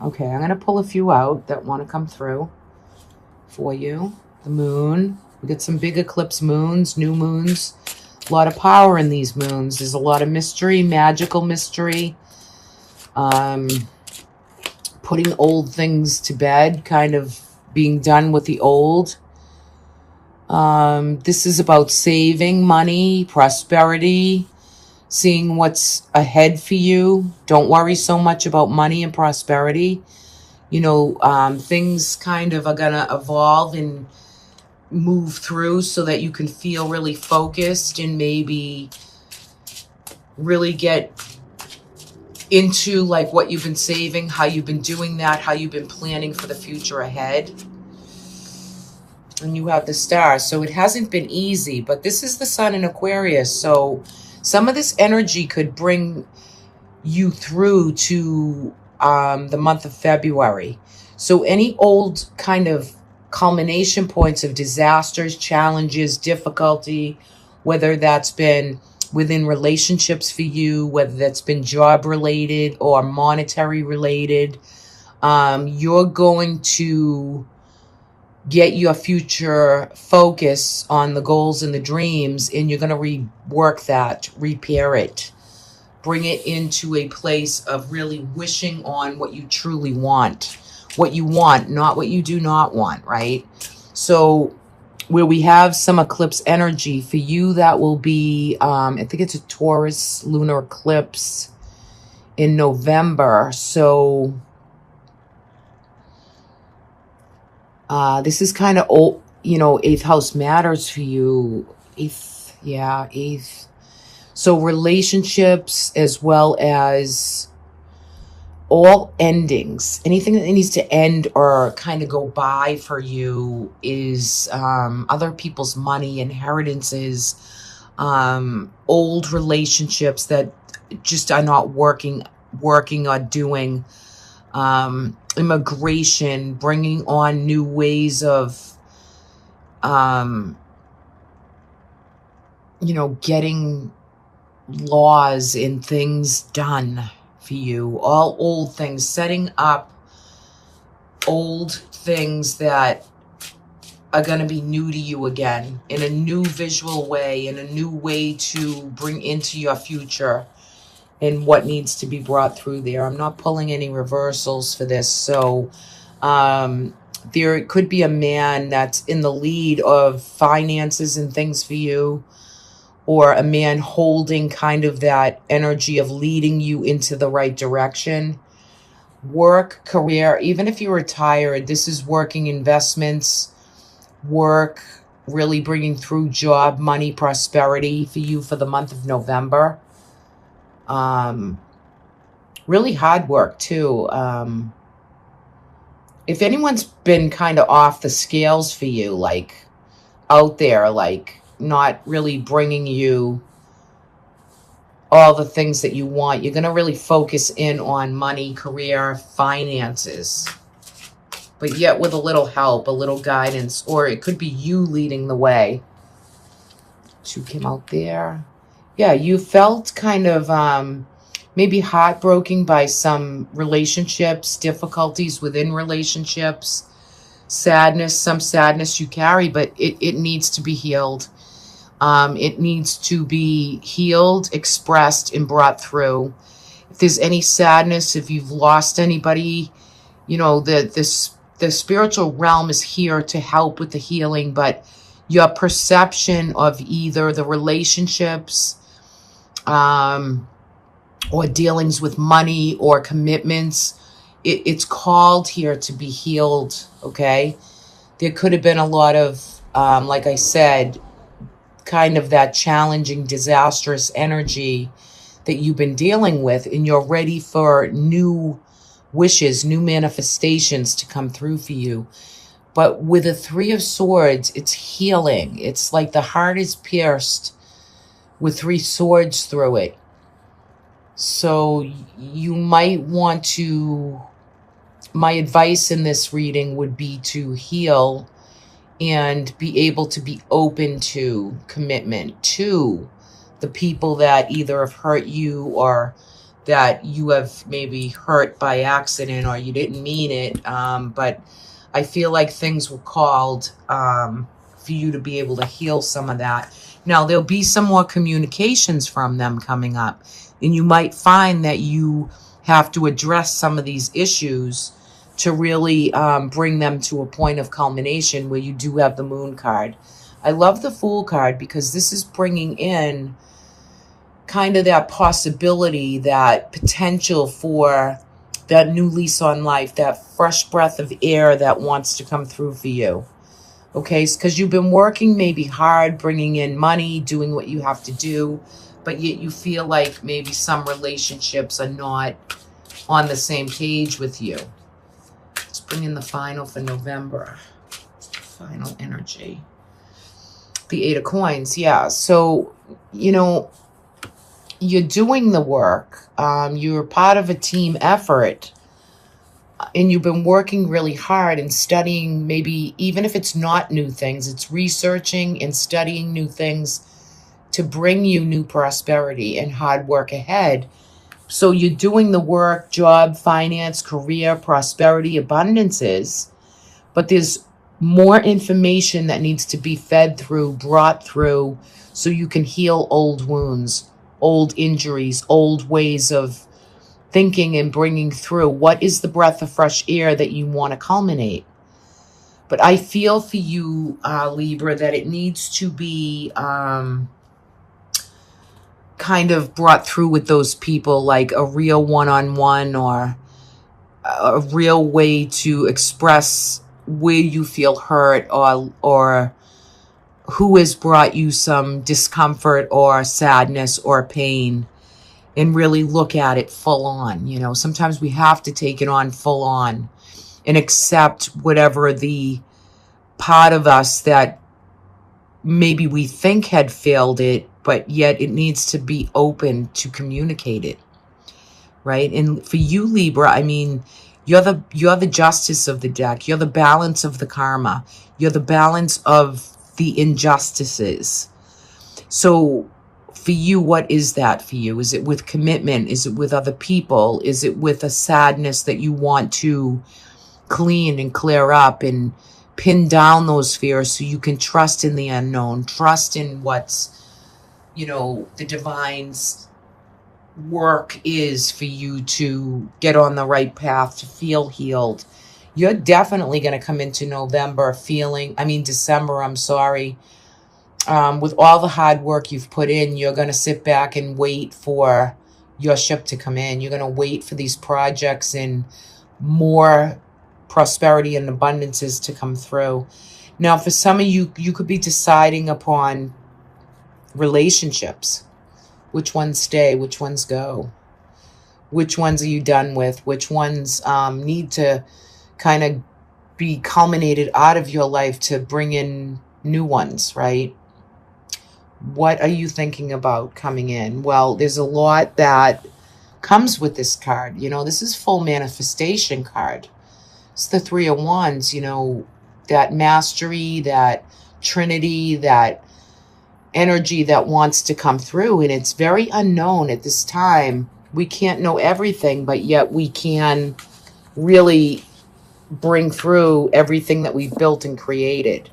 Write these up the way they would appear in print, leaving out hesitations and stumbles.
Okay, I'm going to pull a few out that want to come through for you. The moon. We get some big eclipse moons, new moons. A lot of power in these moons. There's a lot of mystery, magical mystery. Putting old things to bed, kind of being done with the old. This is about saving money, prosperity, seeing what's ahead for you. Don't worry so much about money and prosperity. You know, things kind of are going to evolve and move through so that you can feel really focused and maybe really get into like what you've been saving, how you've been doing that, how you've been planning for the future ahead. And you have the star. So it hasn't been easy, but this is the sun in Aquarius. So some of this energy could bring you through to the month of February. So any old kind of culmination points of disasters, challenges, difficulty, whether that's been within relationships for you, whether that's been job related or monetary related, you're going to get your future focus on the goals and the dreams, and you're going to rework that, repair it, bring it into a place of really wishing on what you truly want, not what you do not want, right? So where we have some eclipse energy for you, that will be, I think it's a Taurus lunar eclipse in November. So this is kind of old, you know, 8th house matters for you. 8th, yeah, 8th. So relationships as well as all endings, anything that needs to end or kind of go by for you is other people's money, inheritances, old relationships that just are not working or doing, immigration, bringing on new ways of, you know, getting laws and things done for you, all old things, setting up old things that are going to be new to you again in a new visual way, in a new way to bring into your future and what needs to be brought through there. I'm not pulling any reversals for this. So there could be a man that's in the lead of finances and things for you, or a man holding kind of that energy of leading you into the right direction. Work, career, even if you're retired, this is working, investments, work, really bringing through job, money, prosperity for you for the month of November. Really hard work too. If anyone's been kind of off the scales for you, like out there, like not really bringing you all the things that you want, you're going to really focus in on money, career, finances, but yet with a little help, a little guidance, or it could be you leading the way. 2 came out there. Yeah, you felt kind of maybe heartbroken by some relationships, difficulties within relationships, sadness, some sadness you carry, but it needs to be healed. It needs to be healed, expressed, and brought through. If there's any sadness, if you've lost anybody, you know, the spiritual realm is here to help with the healing, but your perception of either the relationships, or dealings with money or commitments, it's called here to be healed, okay? There could have been a lot of, like I said, kind of that challenging, disastrous energy that you've been dealing with, and you're ready for new wishes, new manifestations to come through for you. But with the 3 of Swords, it's healing. It's like the heart is pierced with 3 swords through it. So you might want to, my advice in this reading would be to heal and be able to be open to commitment to the people that either have hurt you or that you have maybe hurt by accident or you didn't mean it. But I feel like things were called for you to be able to heal some of that. Now, there'll be some more communications from them coming up, and you might find that you have to address some of these issues to really bring them to a point of culmination where you do have the Moon card. I love the Fool card because this is bringing in kind of that possibility, that potential for that new lease on life, that fresh breath of air that wants to come through for you. Okay, because you've been working maybe hard, bringing in money, doing what you have to do, but yet you feel like maybe some relationships are not on the same page with you. Let's bring in the final for November. Final energy. The Eight of Coins, yeah. So, you know, you're doing the work. You're part of a team effort. And you've been working really hard and studying, maybe even if it's not new things, it's researching and studying new things to bring you new prosperity and hard work ahead. So you're doing the work, job, finance, career, prosperity, abundances, but there's more information that needs to be fed through, brought through, so you can heal old wounds, old injuries, old ways of thinking and bringing through. What is the breath of fresh air that you want to culminate? But I feel for you, Libra, that it needs to be kind of brought through with those people, like a real one-on-one or a real way to express where you feel hurt, or who has brought you some discomfort or sadness or pain, and really look at it full on. You know, sometimes we have to take it on full on and accept whatever the part of us that maybe we think had failed it, but yet it needs to be open to communicate it, right? And for you, Libra, I mean, you're the justice of the deck. You're the balance of the karma. You're the balance of the injustices. So for you, what is that for you? Is it with commitment? Is it with other people? Is it with a sadness that you want to clean and clear up and pin down those fears so you can trust in the unknown, trust in what's, you know, the divine's work is for you to get on the right path, to feel healed. You're definitely going to come into December, I'm sorry. With all the hard work you've put in, you're going to sit back and wait for your ship to come in. You're going to wait for these projects and more prosperity and abundances to come through. Now, for some of you, you could be deciding upon relationships. Which ones stay? Which ones go? Which ones are you done with? Which ones need to kind of be culminated out of your life to bring in new ones, right? What are you thinking about coming in? Well, there's a lot that comes with this card. You know, this is full manifestation card. It's the Three of Wands, you know, that mastery, that trinity, that energy that wants to come through. And it's very unknown at this time. We can't know everything, but yet we can really bring through everything that we've built and created.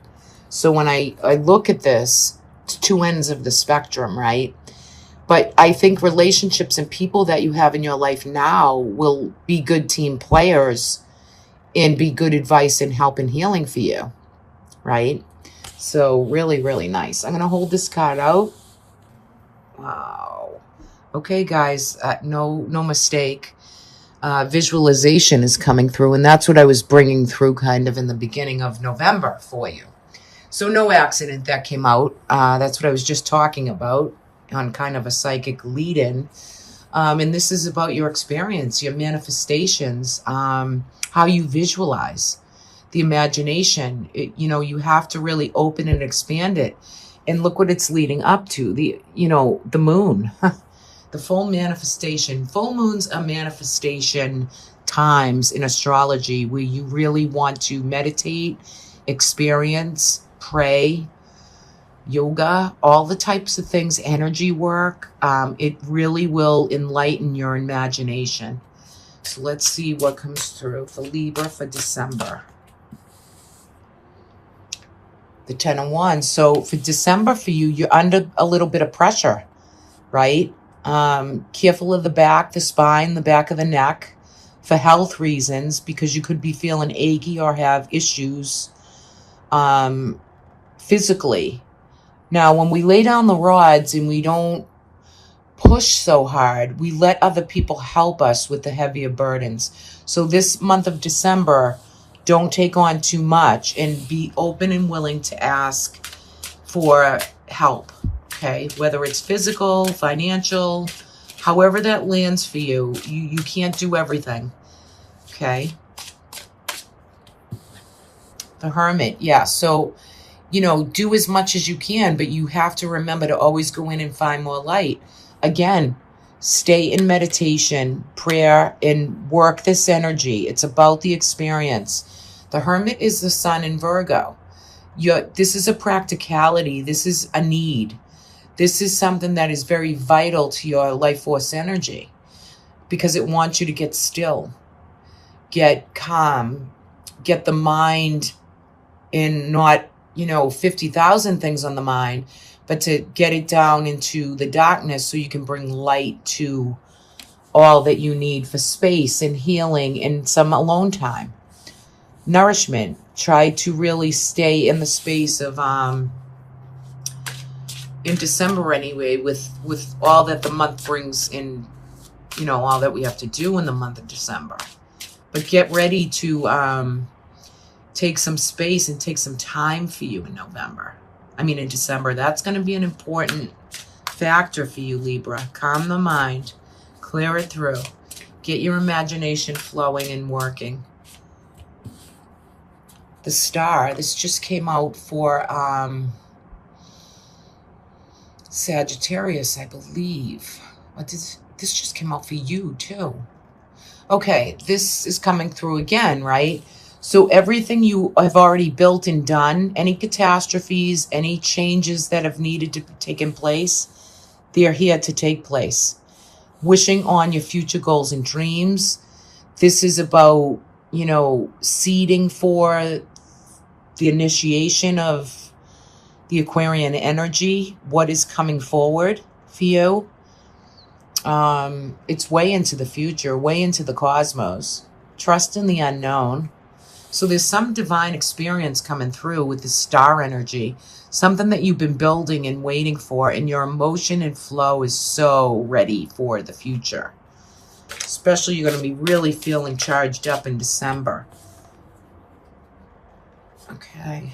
So when I look at this, it's two ends of the spectrum, right? But I think relationships and people that you have in your life now will be good team players and be good advice and help and healing for you, right? So really, really nice. I'm going to hold this card out. Wow. Okay, guys, no mistake. Visualization is coming through, and that's what I was bringing through kind of in the beginning of November for you. So no accident that came out. That's what I was just talking about on kind of a psychic lead-in. And this is about your experience, your manifestations, how you visualize. The imagination, you know, you have to really open and expand it. And look what it's leading up to, the moon, the full manifestation. Full moons are manifestation times in astrology where you really want to meditate, experience, pray, yoga, all the types of things, energy work. It really will enlighten your imagination. So let's see what comes through for Libra for December. The 10 of Wands. So for December for you, you're under a little bit of pressure, right? Careful of the back, the spine, the back of the neck for health reasons, because you could be feeling achy or have issues physically. Now, when we lay down the rods and we don't push so hard, we let other people help us with the heavier burdens. So this month of December, don't take on too much and be open and willing to ask for help, okay? Whether it's physical, financial, however that lands for you, you can't do everything, okay? The Hermit, yeah, so, you know, do as much as you can, but you have to remember to always go in and find more light. Again, stay in meditation, prayer, and work this energy. It's about the experience. The Hermit is the sun in Virgo. This is a practicality. This is a need. This is something that is very vital to your life force energy, because it wants you to get still, get calm, get the mind in not, 50,000 things on the mind, but to get it down into the darkness so you can bring light to all that you need for space and healing and some alone time. Nourishment. Try to really stay in the space of, in December anyway, with all that the month brings in, all that we have to do in the month of December. But get ready to take some space and take some time for you in December. That's going to be an important factor for you, Libra. Calm the mind, clear it through, get your imagination flowing and working. The Star, this just came out for Sagittarius, I believe. This just came out for you too. Okay, this is coming through again, right? So everything you have already built and done, any catastrophes, any changes that have needed to take in place, they are here to take place. Wishing on your future goals and dreams. This is about, seeding for the initiation of the Aquarian energy, what is coming forward for you. It's way into the future, way into the cosmos. Trust in the unknown. So there's some divine experience coming through with the star energy, something that you've been building and waiting for, and your emotion and flow is so ready for the future. Especially you're going to be really feeling charged up in December. Okay.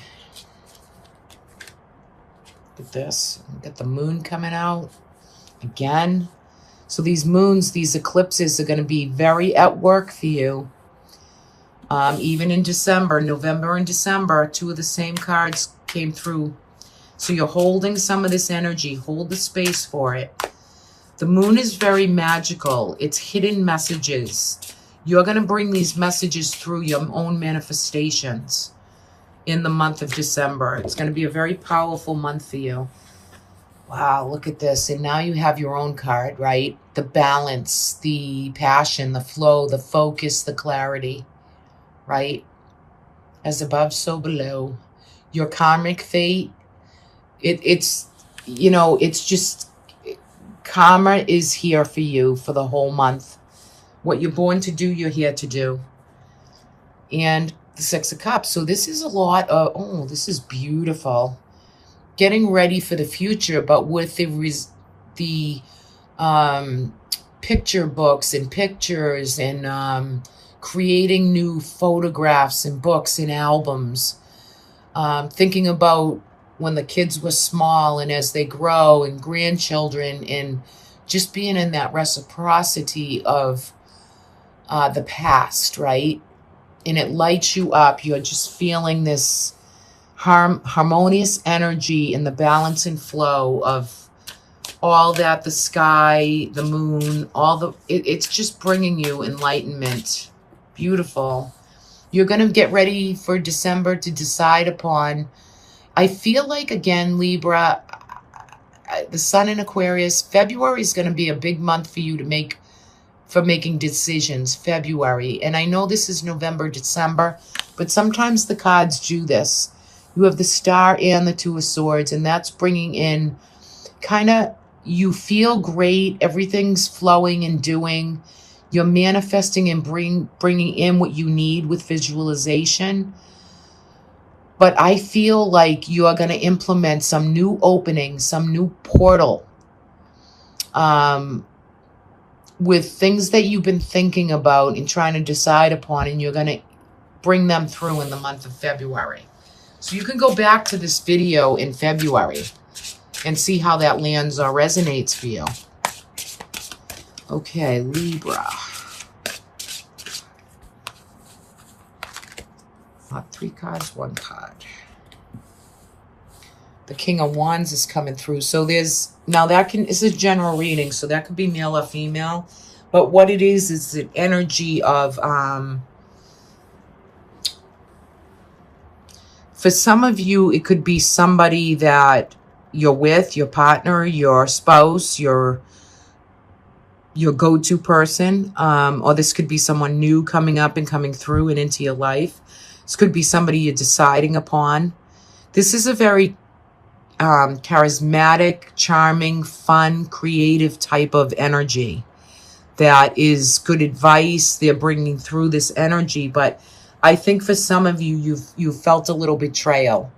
Look at this. Got the moon coming out again. So these moons, these eclipses are going to be very at work for you. Even in December, November and December, two of the same cards came through. So you're holding some of this energy. Hold the space for it. The moon is very magical. It's hidden messages. You're going to bring these messages through your own manifestations in the month of December. It's going to be a very powerful month for you. Wow, look at this. And now you have your own card, right? The balance, the passion, the flow, the focus, the clarity, right? As above, so below. Your karmic fate, it's just, karma is here for you for the whole month. What you're born to do, you're here to do. And the Six of Cups. So this is a lot of, this is beautiful. Getting ready for the future, but with the picture books and pictures and creating new photographs and books and albums. Thinking about when the kids were small and as they grow and grandchildren, and just being in that reciprocity of the past, right? And it lights you up. You're just feeling this harmonious energy and the balance and flow of all that, the sky, the moon, it's just bringing you enlightenment. Beautiful. You're going to get ready for December to decide upon, I feel like, again, Libra, the sun in Aquarius, February is going to be a big month for you for making decisions, February. And I know this is November, December, but sometimes the cards do this. You have the Star and the Two of Swords, and that's bringing in kind of, you feel great, everything's flowing and doing. You're manifesting and bringing in what you need with visualization. But I feel like you are going to implement some new opening, some new portal with things that you've been thinking about and trying to decide upon, and you're going to bring them through in the month of February. So you can go back to this video in February and see how that lands or resonates for you. Okay, Libra. Not 3 cards, 1 card. The King of Wands is coming through. So there's, now that it's a general reading, so that could be male or female. But what it is an energy of, for some of you, it could be somebody that you're with, your partner, your spouse, your go-to person, or this could be someone new coming up and coming through and into your life. This could be somebody you're deciding upon. This is a very charismatic, charming, fun, creative type of energy that is good advice. They're bringing through this energy, but I think for some of you, you've felt a little betrayal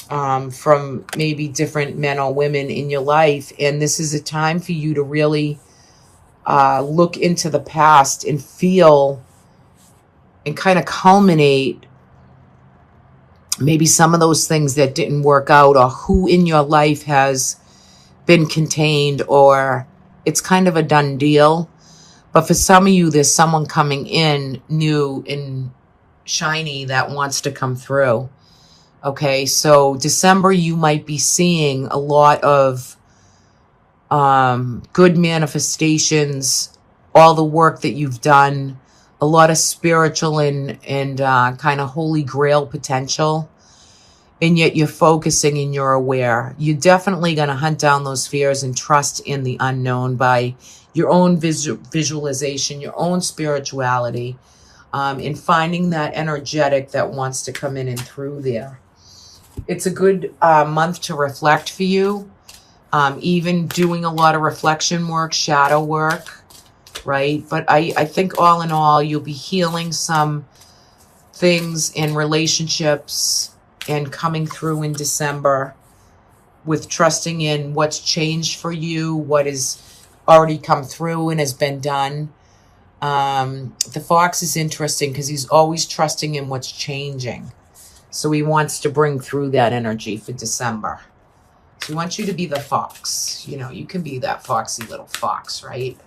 from maybe different men or women in your life, and this is a time for you to really look into the past and feel and kind of culminate maybe some of those things that didn't work out, or who in your life has been contained, or it's kind of a done deal. But for some of you, there's someone coming in new and shiny that wants to come through. Okay, so December, you might be seeing a lot of good manifestations, all the work that you've done, a lot of spiritual and kind of holy grail potential, and yet you're focusing and you're aware. You're definitely going to hunt down those fears and trust in the unknown by your own visualization, your own spirituality, and finding that energetic that wants to come in and through there. It's a good month to reflect for you, even doing a lot of reflection work, shadow work, right? But I think all in all, you'll be healing some things in relationships and coming through in December with trusting in what's changed for you, what has already come through and has been done. The Fox is interesting because he's always trusting in what's changing. So he wants to bring through that energy for December. So he wants you to be the fox. You know, you can be that foxy little fox, right?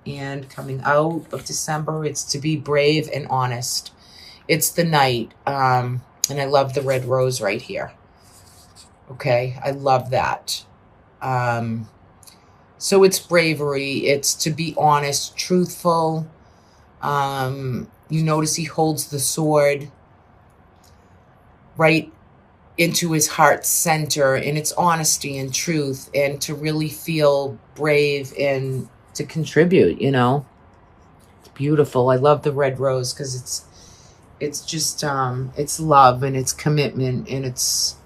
And coming out of December, it's to be brave and honest. It's the Knight. And I love the red rose right here. Okay, I love that. So it's bravery. It's to be honest, truthful. You notice he holds the sword right into his heart's center, and it's honesty and truth, and to really feel brave and to contribute, you know. It's beautiful. I love the red rose because it's just it's love and it's commitment and it's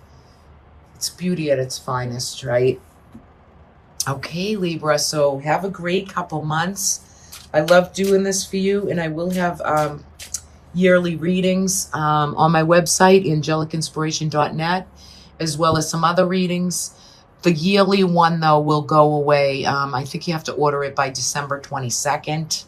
beauty at its finest, right? Okay, Libra, so have a great couple months. I love doing this for you, and I will have yearly readings on my website, angelicinspiration.net, as well as some other readings. The yearly one, though, will go away. I think you have to order it by December 22nd.